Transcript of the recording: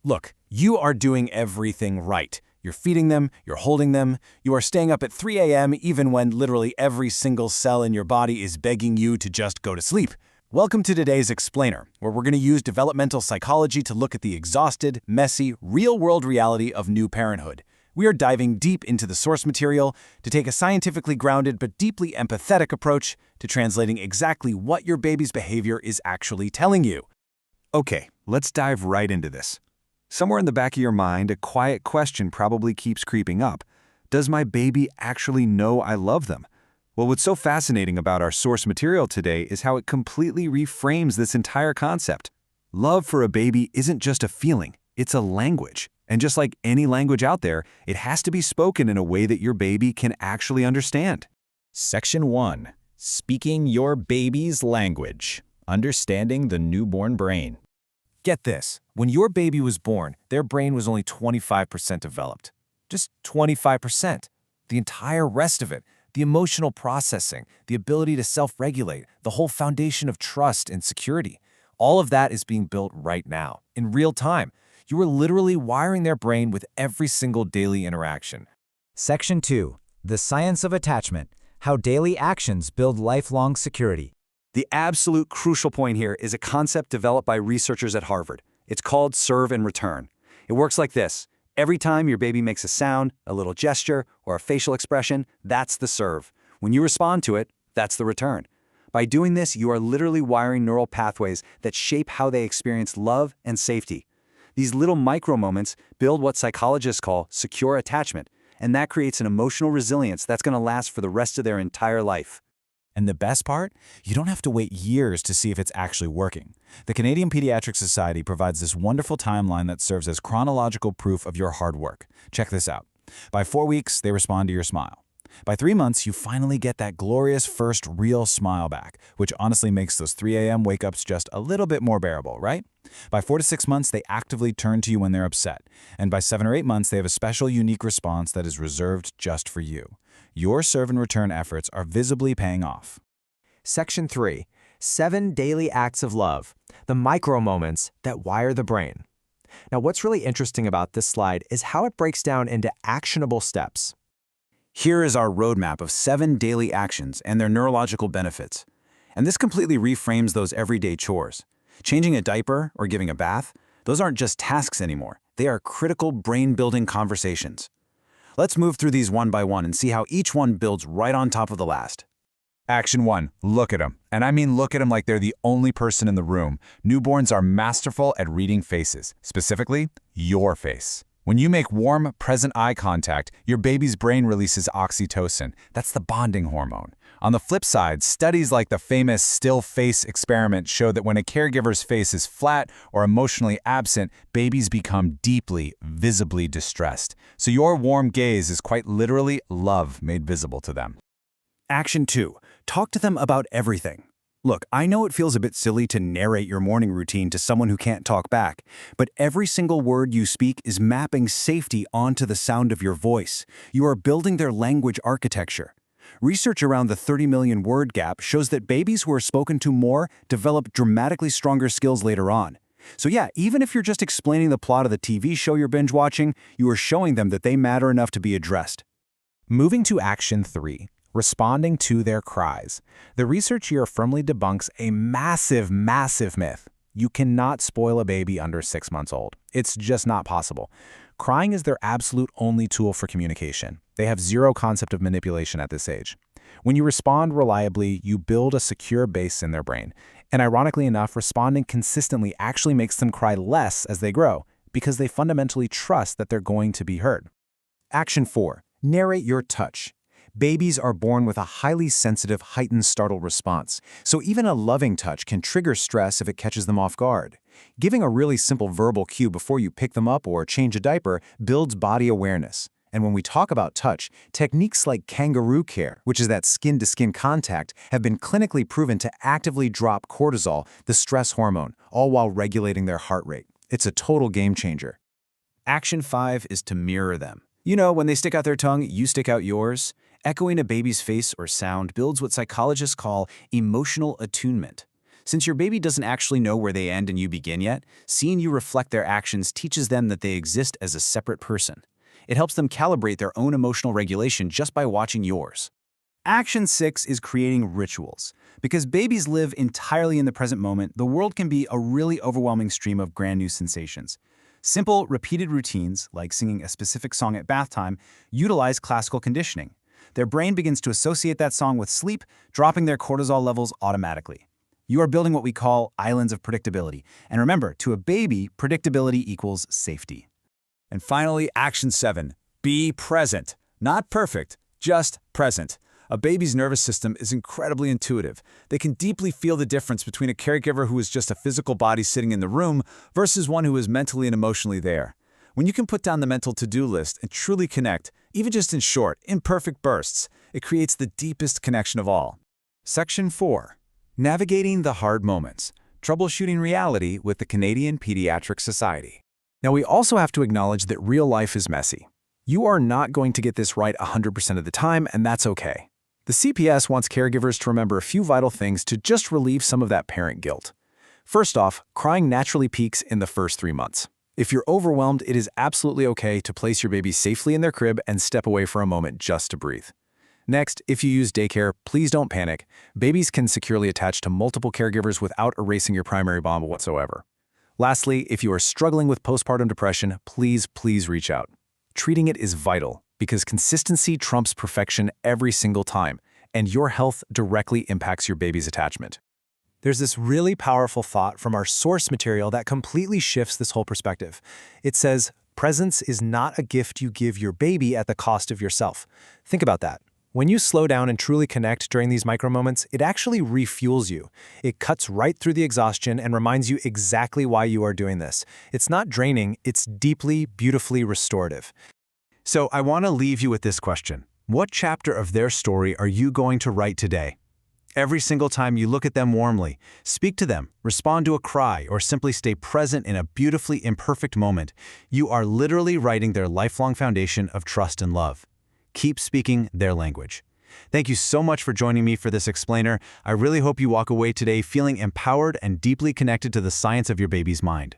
Look, you are doing everything right. You're feeding them, you're holding them, you are staying up at 3 a.m. even when literally every single cell in your body is begging you to just go to sleep. Welcome to today's Explainer, where we're going to use developmental psychology to look at the exhausted, messy, real-world reality of new parenthood. We are diving deep into the source material to take a scientifically grounded but deeply empathetic approach to translating exactly what your baby's behavior is actually telling you. Okay, let's dive right into this. Somewhere in the back of your mind, a quiet question probably keeps creeping up. Does my baby actually know I love them? Well, what's so fascinating about our source material today is how it completely reframes this entire concept. Love for a baby isn't just a feeling, it's a language. And just like any language out there, it has to be spoken in a way that your baby can actually understand. Section 1. Speaking your baby's language. Understanding the newborn brain. Get this, when your baby was born, their brain was only 25% developed. Just 25%. The entire rest of it, the emotional processing, the ability to self-regulate, the whole foundation of trust and security, all of that is being built right now, in real time. You are literally wiring their brain with every single daily interaction. Section 2. The Science of Attachment. How Daily Actions Build Lifelong Security. The absolute crucial point here is a concept developed by researchers at Harvard. It's called serve and return. It works like this. Every time your baby makes a sound, a little gesture, or a facial expression, that's the serve. When you respond to it, that's the return. By doing this, you are literally wiring neural pathways that shape how they experience love and safety. These little micro moments build what psychologists call secure attachment, and that creates an emotional resilience that's going to last for the rest of their entire life. And the best part? You don't have to wait years to see if it's actually working. The Canadian Pediatric Society provides this wonderful timeline that serves as chronological proof of your hard work. Check this out. By 4 weeks, they respond to your smile. By 3 months, you finally get that glorious first real smile back, which honestly makes those 3 a.m. wake-ups just a little bit more bearable, right? By 4 to 6 months, they actively turn to you when they're upset. And by 7 or 8 months, they have a special unique response that is reserved just for you. Your serve and return efforts are visibly paying off. Section 3. 7 Daily Acts of Love. The micro moments that wire the brain. Now, what's really interesting about this slide is how it breaks down into actionable steps. Here is our roadmap of 7 daily actions and their neurological benefits. And this completely reframes those everyday chores. Changing a diaper or giving a bath, those aren't just tasks anymore. They are critical brain-building conversations. Let's move through these one by one and see how each one builds right on top of the last. Action 1. Look at them. And I mean look at them like they're the only person in the room. Newborns are masterful at reading faces, specifically your face. When you make warm, present eye contact, your baby's brain releases oxytocin. That's the bonding hormone. On the flip side, studies like the famous still face experiment show that when a caregiver's face is flat or emotionally absent, babies become deeply, visibly distressed. So your warm gaze is quite literally love made visible to them. Action 2. Talk to them about everything. Look, I know it feels a bit silly to narrate your morning routine to someone who can't talk back, but every single word you speak is mapping safety onto the sound of your voice. You are building their language architecture. Research around the 30 million word gap shows that babies who are spoken to more develop dramatically stronger skills later on. So yeah, even if you're just explaining the plot of the TV show you're binge watching, you are showing them that they matter enough to be addressed. Moving to Action 3. Responding to their cries. The research here firmly debunks a massive myth. You cannot spoil a baby under 6 months old. It's just not possible. Crying is their absolute only tool for communication. They have zero concept of manipulation at this age. When you respond reliably, you build a secure base in their brain. And ironically enough, responding consistently actually makes them cry less as they grow, because they fundamentally trust that they're going to be heard. Action 4. Narrate your touch. Babies are born with a highly sensitive, heightened startle response, so even a loving touch can trigger stress if it catches them off guard. Giving a really simple verbal cue before you pick them up or change a diaper builds body awareness. And when we talk about touch, techniques like kangaroo care, which is that skin-to-skin contact, have been clinically proven to actively drop cortisol, the stress hormone, all while regulating their heart rate. It's a total game changer. Action 5 is to mirror them. You know, when they stick out their tongue, you stick out yours. Echoing a baby's face or sound builds what psychologists call emotional attunement. Since your baby doesn't actually know where they end and you begin yet, seeing you reflect their actions teaches them that they exist as a separate person. It helps them calibrate their own emotional regulation just by watching yours. Action 6 is creating rituals. Because babies live entirely in the present moment, the world can be a really overwhelming stream of brand new sensations. Simple, repeated routines, like singing a specific song at bath time, utilize classical conditioning. Their brain begins to associate that song with sleep, dropping their cortisol levels automatically. You are building what we call islands of predictability. And remember, to a baby, predictability equals safety. And finally, action 7. Be present. Not perfect, just present. A baby's nervous system is incredibly intuitive. They can deeply feel the difference between a caregiver who is just a physical body sitting in the room versus one who is mentally and emotionally there. When you can put down the mental to-do list and truly connect, even just in short, imperfect bursts, it creates the deepest connection of all. Section 4. Navigating the hard moments. Troubleshooting reality with the Canadian Pediatric Society. Now, we also have to acknowledge that real life is messy. You are not going to get this right 100% of the time, and that's okay. The CPS wants caregivers to remember a few vital things to just relieve some of that parent guilt. First off, crying naturally peaks in the first 3 months. If you're overwhelmed, it is absolutely okay to place your baby safely in their crib and step away for a moment just to breathe. Next, if you use daycare, please don't panic. Babies can securely attach to multiple caregivers without erasing your primary bond whatsoever. Lastly, if you are struggling with postpartum depression, please reach out. Treating it is vital because consistency trumps perfection every single time, and your health directly impacts your baby's attachment. There's this really powerful thought from our source material that completely shifts this whole perspective. It says, presence is not a gift you give your baby at the cost of yourself. Think about that. When you slow down and truly connect during these micro moments, it actually refuels you. It cuts right through the exhaustion and reminds you exactly why you are doing this. It's not draining, it's deeply, beautifully restorative. So I want to leave you with this question. What chapter of their story are you going to write today? Every single time you look at them warmly, speak to them, respond to a cry, or simply stay present in a beautifully imperfect moment, you are literally writing their lifelong foundation of trust and love. Keep speaking their language. Thank you so much for joining me for this explainer. I really hope you walk away today feeling empowered and deeply connected to the science of your baby's mind.